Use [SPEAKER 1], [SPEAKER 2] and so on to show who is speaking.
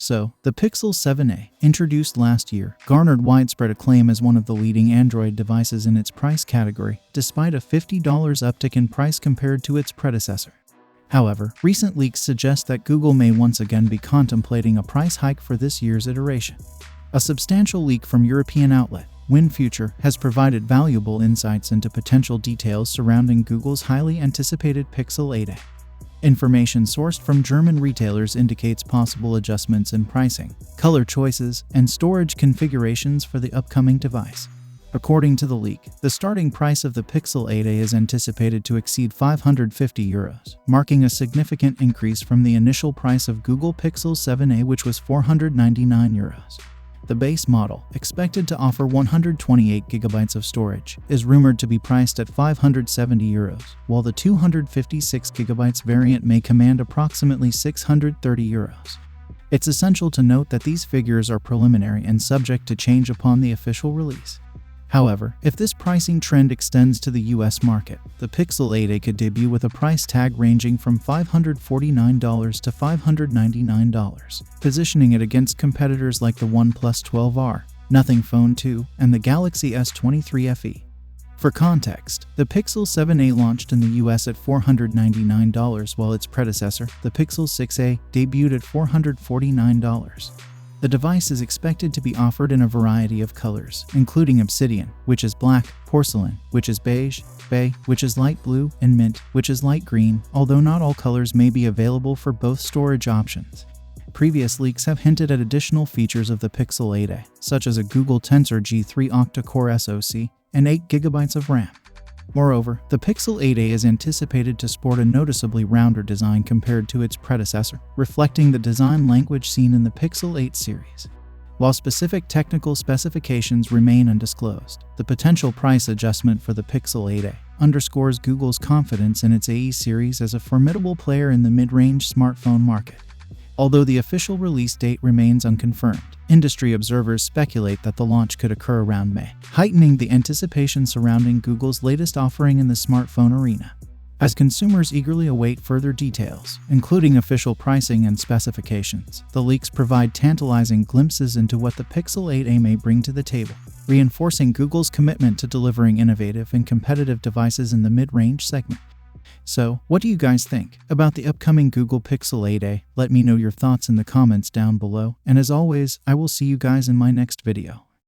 [SPEAKER 1] So, the Pixel 7a, introduced last year, garnered widespread acclaim as one of the leading Android devices in its price category, despite a $50 uptick in price compared to its predecessor. However, recent leaks suggest that Google may once again be contemplating a price hike for this year's iteration. A substantial leak from European outlet WinFuture has provided valuable insights into potential details surrounding Google's highly anticipated Pixel 8a. Information sourced from German retailers indicates possible adjustments in pricing, color choices, and storage configurations for the upcoming device. According to the leak, the starting price of the Pixel 8a is anticipated to exceed €550, marking a significant increase from the initial price of Google Pixel 7a, which was €499. The base model, expected to offer 128GB of storage, is rumored to be priced at €570, while the 256GB variant may command approximately €630. It's essential to note that these figures are preliminary and subject to change upon the official release. However, if this pricing trend extends to the US market, the Pixel 8a could debut with a price tag ranging from $549 to $599, positioning it against competitors like the OnePlus 12R, Nothing Phone 2, and the Galaxy S23 FE. For context, the Pixel 7a launched in the US at $499, while its predecessor, the Pixel 6a, debuted at $449. The device is expected to be offered in a variety of colors, including obsidian, which is black, porcelain, which is beige, bay, which is light blue, and mint, which is light green, although not all colors may be available for both storage options. Previous leaks have hinted at additional features of the Pixel 8a, such as a Google Tensor G3 octa-core SoC and 8GB of RAM. Moreover, the Pixel 8a is anticipated to sport a noticeably rounder design compared to its predecessor, reflecting the design language seen in the Pixel 8 series. While specific technical specifications remain undisclosed, the potential price adjustment for the Pixel 8a underscores Google's confidence in its AE series as a formidable player in the mid-range smartphone market. Although the official release date remains unconfirmed, industry observers speculate that the launch could occur around May, heightening the anticipation surrounding Google's latest offering in the smartphone arena. As consumers eagerly await further details, including official pricing and specifications, the leaks provide tantalizing glimpses into what the Pixel 8a may bring to the table, reinforcing Google's commitment to delivering innovative and competitive devices in the mid-range segment. So, what do you guys think about the upcoming Google Pixel 8a? Let me know your thoughts in the comments down below, and as always, I will see you guys in my next video.